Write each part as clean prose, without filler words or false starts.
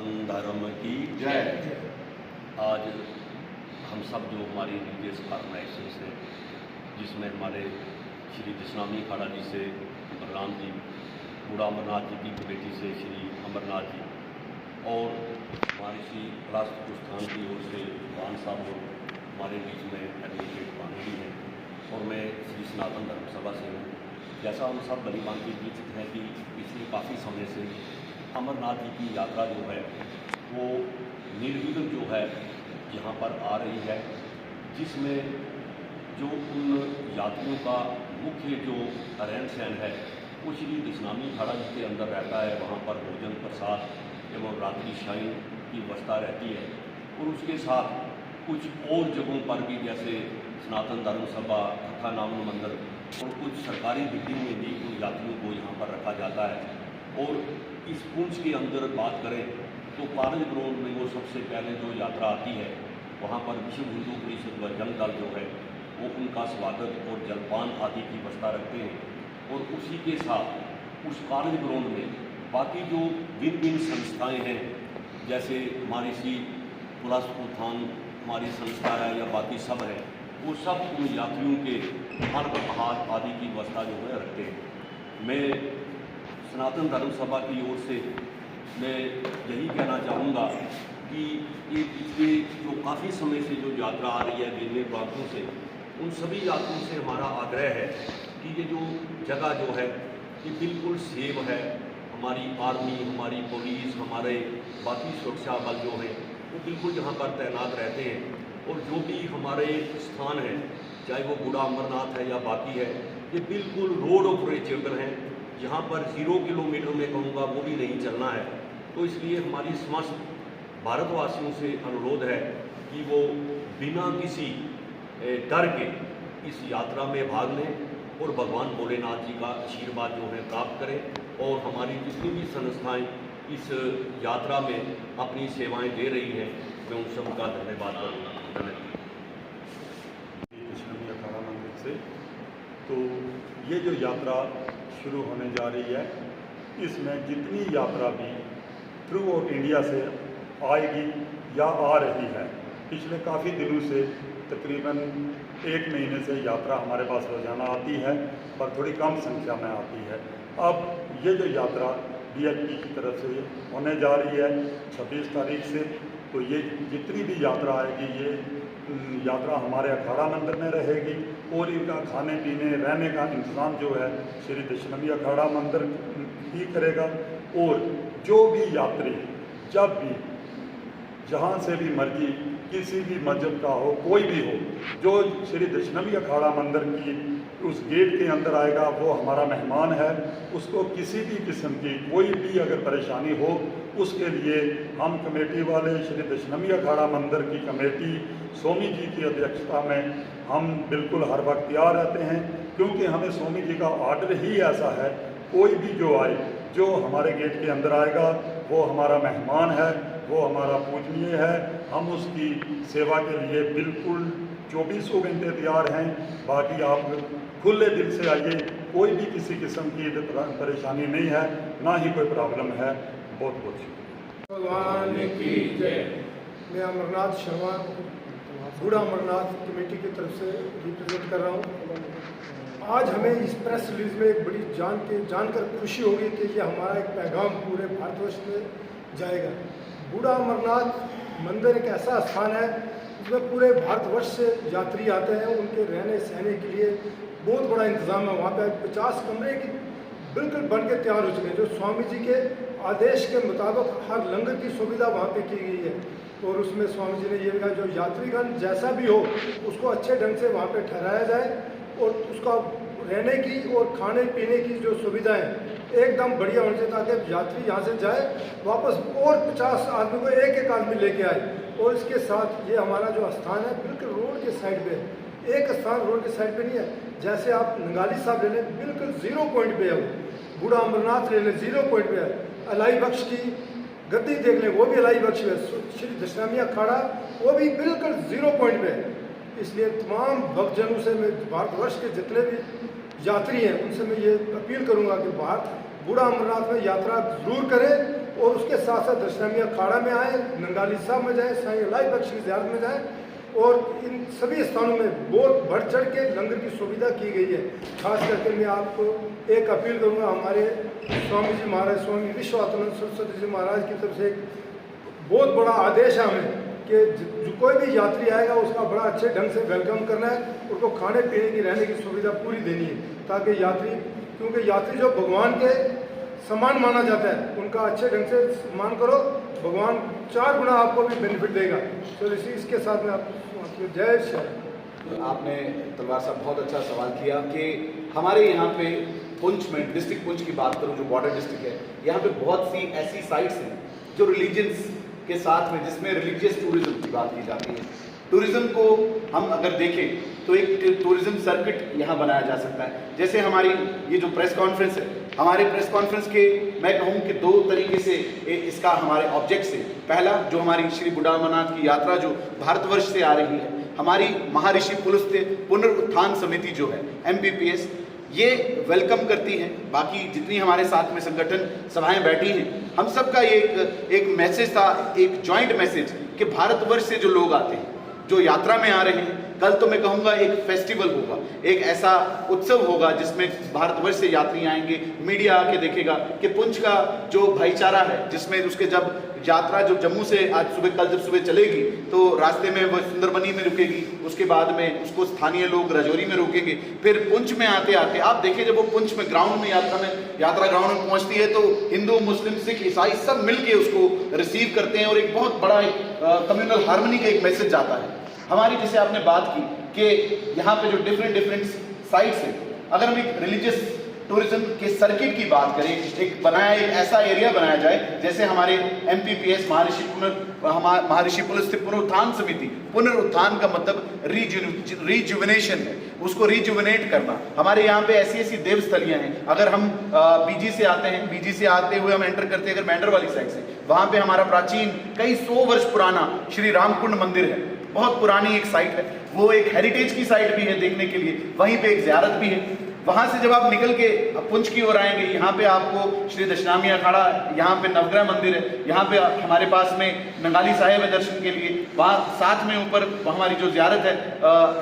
सनातन धर्म की जय। आज हम सब जो हमारी रिलीजियस ऑर्गेनाइजेशन से, जिसमें हमारे श्री दशनामी अखाड़ा जी से बलराम जी, बूढ़ा अमरनाथ जी की कमेटी से श्री अमरनाथ जी और हमारे श्री राष्ट्रस्थान की ओर से वान साहब और हमारे बीच में एडवोकेट पानी हैं और मैं श्री सनातन धर्म सभा से हूँ। जैसा हम सब भली भांति देख हैं कि पिछले काफ़ी समय से अमरनाथ जी की यात्रा जो है वो निर्विघ्न जो है यहाँ पर आ रही है, जिसमें जो उन यात्रियों का मुख्य जो रहन सहन है वो श्री दशनामी अखाड़ा जी के अंदर रहता है। वहाँ पर भोजन प्रसाद एवं रात्रि शयन की व्यवस्था रहती है और उसके साथ कुछ और जगहों पर भी, जैसे सनातन धर्म सभा, कथा नामन मंदिर और कुछ सरकारी बिल्डिंग में भी उन यात्रियों को यहाँ पर रखा जाता है। और इस पुंछ के अंदर बात करें तो कॉलेज ग्राउंड में वो सबसे पहले जो यात्रा आती है, वहाँ पर विश्व हिंदू परिषद व जन दल जो है वो उनका स्वागत और जलपान आदि की व्यवस्था रखते हैं। और उसी के साथ उस कॉलेज ग्राउंड में बाकी जो भिन्न भिन्न संस्थाएँ हैं, जैसे हमारी सी पुलिस उत्थान हमारी संस्था है या बाकी सब है, वो सब उन यात्रियों के हर आहार आदि की व्यवस्था जो है रखते हैं। मैं सनातन धर्म सभा की ओर से मैं यही कहना चाहूँगा कि ये पिछले जो काफ़ी समय से जो यात्रा आ रही है विभिन्न प्रांतों से, उन सभी यात्रियों से हमारा आग्रह है कि ये जो जगह जो है ये बिल्कुल सेफ है। हमारी आर्मी, हमारी पुलिस, हमारे बाकी सुरक्षा बल जो हैं वो बिल्कुल यहाँ पर तैनात रहते हैं। और जो भी हमारे स्थान हैं, चाहे वो बूढ़ा अमरनाथ है या बाकी है, ये बिल्कुल रोड ऑपरेटेबल हैं। यहाँ पर 0 किलोमीटर में कहूँगा वो भी नहीं चलना है। तो इसलिए हमारी समस्त भारतवासियों से अनुरोध है कि वो बिना किसी डर के इस यात्रा में भाग लें और भगवान भोलेनाथ जी का आशीर्वाद जो है प्राप्त करें। और हमारी जितनी भी संस्थाएं इस यात्रा में अपनी सेवाएं दे रही हैं, मैं उन सबका धन्यवाद करूँगा। दशनामी अखाड़ा मंदिर से तो ये जो यात्रा शुरू होने जा रही है, इसमें जितनी यात्रा भी थ्रू आउट इंडिया से आएगी या आ रही है, पिछले काफ़ी दिनों से तकरीबन 1 महीने से यात्रा हमारे पास रोजाना आती है, पर थोड़ी कम संख्या में आती है। अब ये जो यात्रा DHP की तरफ से होने जा रही है 26 तारीख से, तो ये जितनी भी यात्रा आएगी ये यात्रा हमारे अखाड़ा मंदिर में रहेगी और इनका खाने पीने रहने का इंतज़ाम जो है श्री दशनामी अखाड़ा मंदिर ही करेगा। और जो भी यात्री जब भी जहाँ से भी मर्जी किसी भी मस्जिद का हो, कोई भी हो, जो श्री दशनामी अखाड़ा मंदिर की उस गेट के अंदर आएगा वो हमारा मेहमान है। उसको किसी भी किस्म की कोई भी अगर परेशानी हो, उसके लिए हम कमेटी वाले श्री दशनामी अखाड़ा मंदिर की कमेटी स्वामी जी की अध्यक्षता में हम बिल्कुल हर वक्त तैयार रहते हैं, क्योंकि हमें स्वामी जी का ऑर्डर ही ऐसा है, कोई भी जो आए, जो हमारे गेट के अंदर आएगा वो हमारा मेहमान है, वो हमारा पूजनीय है। हम उसकी सेवा के लिए बिल्कुल 24 घंटे तैयार हैं। बाकी आप खुले दिल से आइए, कोई भी किसी किस्म की परेशानी नहीं है, ना ही कोई प्रॉब्लम है। बहुत बहुत शुक्रिया। भगवान की जय। मैं अमरनाथ शर्मा बूढ़ा अमरनाथ कमेटी की तरफ से रिप्रेजेंट कर रहा हूँ। आज हमें इस प्रेस रिलीज में एक बड़ी जानकर खुशी होगी कि ये हमारा एक पैगाम पूरे भारतवर्ष में जाएगा। बूढ़ा अमरनाथ मंदिर एक ऐसा स्थान है जिसमें पूरे भारतवर्ष से यात्री आते हैं। उनके रहने सहने के लिए बहुत बड़ा इंतज़ाम है। वहाँ पे 50 कमरे की बिल्कुल बन के तैयार हो चुके हैं, जो स्वामी जी के आदेश के मुताबिक हर लंगर की सुविधा वहाँ पे की गई है। और उसमें स्वामी जी ने ये भी कहा जो यात्रीगण जैसा भी हो उसको अच्छे ढंग से वहाँ पे ठहराया जाए और उसका रहने की और खाने पीने की जो सुविधाएं एकदम बढ़िया होनी चाहिए, ताकि यात्री यहाँ से जाए वापस और 50 आदमी को एक आदमी लेके आए। और इसके साथ ये हमारा जो स्थान है बिल्कुल रोड के साइड पे, एक स्थान रोड के साइड पे नहीं है। जैसे आप नंगाली साहब ले लें, बिल्कुल 0 पॉइंट पे है। बूढ़ा अमरनाथ ले लें, 0 पॉइंट पे है। अलाई बख्श की गद्दी देख लें, वो भी अलाई बख्श है। श्री दशनामी अखाड़ा वो भी बिल्कुल 0 पॉइंट पे है। इसलिए तमाम भक्तजनों से मैं भारतवर्ष के जितने भी यात्री हैं उनसे मैं ये अपील करूंगा कि बूढ़ा अमरनाथ में यात्रा जरूर करें और उसके साथ साथ दशनामी अखाड़ा में आए, नंगाली साहब में जाए, साईं अलाई बख्श की ज़ियारत में जाए और इन सभी स्थानों में बहुत बढ़ चढ़ के लंगर की सुविधा की गई है। खास करके मैं आपको एक अपील करूँगा, हमारे स्वामी जी महाराज, स्वामी विश्वात्मानंद सरस्वती जी महाराज की तरफ से एक बहुत बड़ा आदेश है हमें कि जो कोई भी यात्री आएगा उसका बड़ा अच्छे ढंग से वेलकम करना है, उनको खाने पीने की रहने की सुविधा पूरी देनी है, ताकि यात्री, क्योंकि यात्री जो भगवान के समान माना जाता है, उनका अच्छे ढंग से सम्मान करो, भगवान 4 गुना आपको भी बेनिफिट देगा। तो इसके साथ में आप जय श्री। आपने तलवार साहब बहुत अच्छा सवाल किया कि हमारे यहाँ पे पुंछ में, डिस्ट्रिक्ट पुंछ की बात करूँ जो बॉर्डर डिस्ट्रिक्ट है, यहाँ पे बहुत सी ऐसी साइट्स हैं जो रिलीजन्स के साथ में, जिसमें रिलीजियस टूरिज्म की बात की जाती है। टूरिज्म को हम अगर देखें तो एक टूरिज्म सर्किट यहाँ बनाया जा सकता है। जैसे हमारी ये जो प्रेस कॉन्फ्रेंस है, हमारे प्रेस कॉन्फ्रेंस के मैं कहूँ कि 2 तरीके से इसका हमारे ऑब्जेक्ट से, पहला जो हमारी श्री बूढ़ा अमरनाथ की यात्रा जो भारतवर्ष से आ रही है, हमारी महर्षि पुनरुत्थान समिति जो है MPPS, ये वेलकम करती है। बाकी जितनी हमारे साथ में संगठन सभाएं बैठी हैं, हम सबका ये एक मैसेज था, एक जॉइंट मैसेज कि भारतवर्ष से जो लोग आते हैं, जो यात्रा में आ रहे हैं, कल तो मैं कहूँगा एक फेस्टिवल होगा, एक ऐसा उत्सव होगा जिसमें भारतवर्ष से यात्री आएंगे, मीडिया आके देखेगा कि पुंछ का जो भाईचारा है, जिसमें उसके जब यात्रा जो जम्मू से आज सुबह, कल जब सुबह चलेगी तो रास्ते में वो सुंदरबनी में रुकेगी, उसके बाद में उसको स्थानीय लोग राजौरी में रुकेंगे, फिर पुंछ में आते आते आप देखिए जब वो पुंछ में ग्राउंड में यात्रा ग्राउंड में पहुंचती है तो हिंदू, मुस्लिम, सिख, ईसाई सब मिलके उसको रिसीव करते हैं और एक बहुत बड़ा कम्युनल हार्मनी का एक मैसेज जाता है। हमारी जैसे आपने बात की कि यहाँ पे जो डिफरेंट साइट्स है, अगर हम एक रिलीजियस टूरिज्म के सर्किट की बात करें, एक ऐसा एरिया बनाया जाए, जैसे हमारे MPPS महर्षि पुनरुत्थान समिति, पुनरुत्थान का मतलब रिजुविनेशन है, उसको रिजुविनेट करना। हमारे यहाँ पे ऐसी देवस्थलियाँ हैं, अगर हम BG से आते हैं, BG से आते हुए हम एंटर करते हैं अगर मैंडर वाली साइड से, वहाँ पे हमारा प्राचीन कई 100 वर्ष पुराना श्री रामकुंड मंदिर है, बहुत पुरानी एक साइट है, वो एक हेरिटेज की साइट भी है देखने के लिए, वहीं पे एक ज़ियारत भी है। वहाँ से जब आप निकल के पुंछ की ओर आएंगे, यहाँ पे आपको श्री दशनामी अखाड़ा, यहाँ पे नवग्रह मंदिर है, यहाँ पे हमारे पास में नंगाली साहिब है दर्शन के लिए, वहाँ साथ में ऊपर हमारी जो ज़ियारत है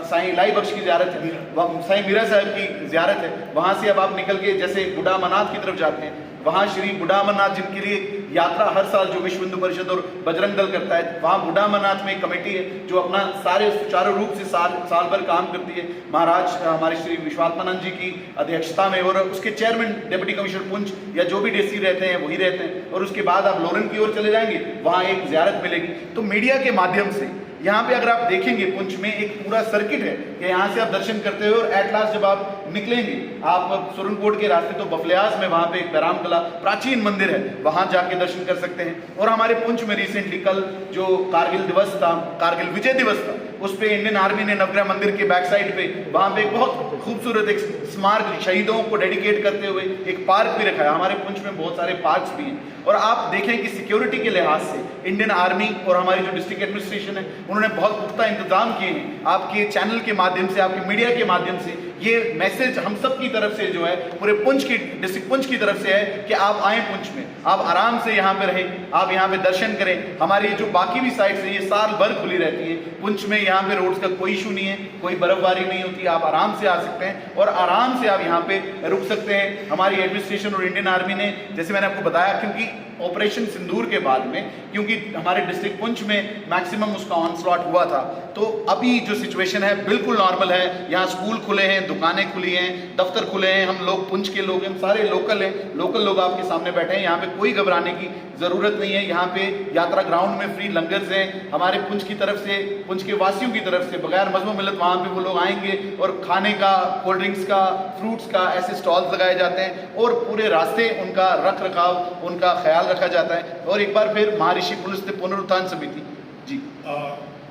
साईं अलाई बख्श की ज़ियारत है, साईं मीरा साहब की ज़ियारत है। वहाँ से अब आप निकल के जैसे बूढ़ा अमरनाथ की तरफ जाते हैं, वहाँ श्री बूढ़ा अमरनाथ जिनके लिए यात्रा हर साल जो विश्व हिंदू परिषद और बजरंग दल करता है, वहाँ बूढ़ा अमरनाथ में एक कमेटी है जो अपना सारे सुचारू रूप से साल भर काम करती है, महाराज हमारे श्री विश्वात्मानंद जी की अध्यक्षता में, और उसके चेयरमैन डिप्टी कमिश्नर पुंछ या जो भी DC रहते हैं वही रहते हैं। और उसके बाद आप लोरन की ओर चले जाएंगे, वहाँ एक ज़ियारत मिलेगी। तो मीडिया के माध्यम से यहाँ पे अगर आप देखेंगे पुंछ में एक पूरा सर्किट है कि यहाँ से आप दर्शन करते हुए और एट लास्ट जब आप निकलेंगे, आप सुरनकोट के रास्ते तो बफलियाज में वहाँ पे एक बैराम कला प्राचीन मंदिर है, वहाँ जाके दर्शन कर सकते हैं। और हमारे पुंछ में रिसेंटली कल जो कारगिल दिवस था, कारगिल विजय दिवस था, उस पे इंडियन आर्मी ने नवग्रह मंदिर के बैक साइड पे वहाँ पे एक बहुत खूबसूरत एक स्मारक शहीदों को डेडिकेट करते हुए एक पार्क भी रखा है। हमारे पुंछ में बहुत सारे पार्क्स भी हैं। और आप देखें कि सिक्योरिटी के लिहाज से इंडियन आर्मी और हमारी जो डिस्ट्रिक्ट एडमिनिस्ट्रेशन है, उन्होंने बहुत पुख्ता इंतजाम किए हैं। आपके चैनल के माध्यम से, आपके मीडिया के माध्यम से ये मैसेज हम सब की तरफ से जो है, पूरे पुंछ की, डिस्ट्रिक्ट पुंछ की तरफ से है कि आप आएँ पुंछ में, आप आराम से यहाँ पे रहें, आप यहाँ पे दर्शन करें। हमारी जो बाकी भी साइट्स है ये साल भर खुली रहती है। पुंछ में यहाँ पे रोड्स का कोई इशू नहीं है, कोई बर्फबारी नहीं होती, आप आराम से आ सकते हैं और आराम से आप यहाँ पे रुक सकते हैं। हमारी एडमिनिस्ट्रेशन और इंडियन आर्मी ने, जैसे मैंने आपको बताया, क्योंकि ऑपरेशन सिंदूर के बाद में, क्योंकि हमारे डिस्ट्रिक्ट पुंछ में मैक्सिमम उसका ऑनस्लॉट हुआ था, तो अभी जो सिचुएशन है बिल्कुल नॉर्मल है। यहाँ स्कूल खुले हैं, दुकानें खुली हैं, दफ्तर खुले हैं, हम लोग पुंछ के लोग हैं, हम सारे लोकल हैं, लोकल लोग आपके सामने बैठे हैं, यहाँ पे कोई घबराने की ज़रूरत नहीं है। यहाँ पे यात्रा ग्राउंड में फ्री लंगर्स हैं हमारे पुंछ की तरफ से, पुंछ के वासियों की तरफ से, बगैर मजहब मिलत वहाँ पे वो लोग आएंगे और खाने का, कोल्ड ड्रिंक्स का, फ्रूट्स का ऐसे स्टॉल्स लगाए जाते हैं और पूरे रास्ते उनका रख रखाव, उनका ख्याल रखा जाता है। और एक बार फिर महर्षि पुनरुत्थान समिति जी,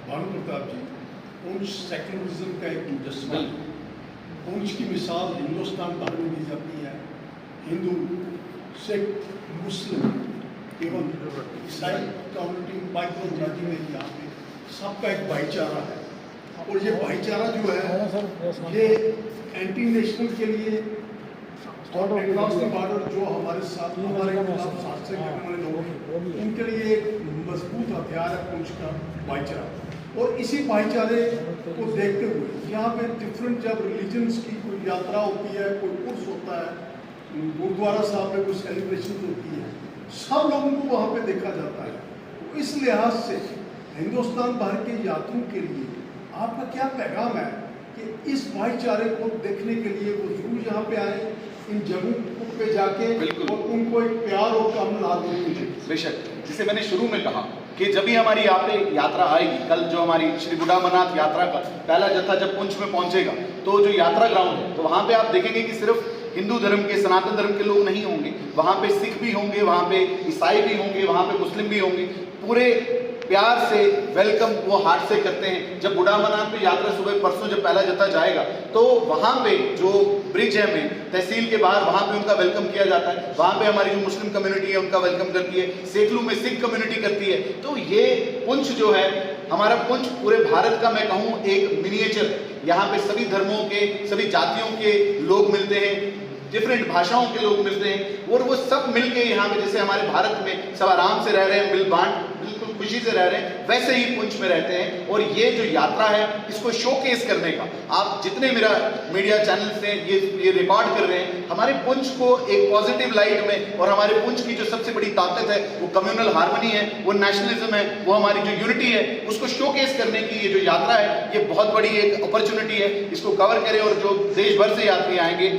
भानु प्रताप जी, पुंछ सेक्युलरिज्म का एक मुजस्समा, पुंछ की मिसाल हिंदुस्तान भर में दी जाती है। हिंदू, सिख, मुस्लिम एवं ईसाई कम्युनिटी माइक्रो जाति में यहाँ पे सबका एक भाईचारा है। और ये भाईचारा जो है ये एंटी नेशनल के लिए और अक्रॉस द बॉर्डर जो हमारे साथ हमारे खिलाफ साजिश करने वाले लोग हैं, उनके लिए एक मजबूत हथियार है पुंछ का भाईचारा। और इसी भाईचारे को देखते हुए यहाँ पे डिफरेंट जब रिलीजन्स की कोई यात्रा होती है, कोई उर्स होता है, गुरुद्वारा साहब में कोई सेलिब्रेशन होती है, सब लोगों को वहाँ पे देखा जाता है। तो इस लिहाज से हिंदुस्तान भर के यात्रियों के लिए आपका क्या पैगाम है कि इस भाईचारे को देखने के लिए वो जरूर यहाँ पे आए, इन जगहों पे जाके और उनको एक प्यार और कम लागू मिले। बेशक, जिसे मैंने शुरू में कहा कि जब भी हमारी यहाँ पे यात्रा आएगी, कल जो हमारी श्री बूढ़ा अमरनाथ यात्रा का पहला जत्था जब पुंछ में पहुंचेगा, तो जो यात्रा ग्राउंड है, तो वहाँ पे आप देखेंगे कि सिर्फ हिंदू धर्म के, सनातन धर्म के लोग नहीं होंगे, वहाँ पे सिख भी होंगे, वहाँ पे ईसाई भी होंगे, वहाँ पे मुस्लिम भी होंगे। पूरे प्यार से वेलकम वो हार्ट से करते हैं। जब बूढ़ा अमरनाथ पे यात्रा सुबह परसों जब पहला जत्था जाएगा, तो वहाँ पे जो ब्रिज है में तहसील के बाहर, वहाँ पे उनका वेलकम किया जाता है। वहाँ पे हमारी जो मुस्लिम कम्युनिटी है उनका वेलकम करती है, सेकलू में सिख कम्युनिटी करती है। तो ये पुंछ जो है, हमारा पुंछ पूरे भारत का मैं कहूँ एक मिनिएचर है। यहाँ पे सभी धर्मों के, सभी जातियों के लोग मिलते हैं, डिफरेंट भाषाओं के लोग मिलते हैं, और वो सब मिलके यहाँ पे जैसे हमारे भारत में सब आराम से रह रहे हैं, मिल बांट बिल्कुल खुशी से रह रहे हैं, वैसे ही पुंछ में रहते हैं। और ये जो यात्रा है, इसको शोकेस करने का, आप जितने मेरा मीडिया चैनल से ये रिकॉर्ड कर रहे हैं, हमारे पुंछ को एक पॉजिटिव लाइट में, और हमारे पुंछ की जो सबसे बड़ी ताकत है वो कम्युनल हार्मनी है, वो नेशनलिज्म है, वो हमारी जो यूनिटी है, उसको शोकेस करने की ये जो यात्रा है, ये बहुत बड़ी एक अपॉर्चुनिटी है। इसको कवर करें और जो देश भर से यात्री आएंगे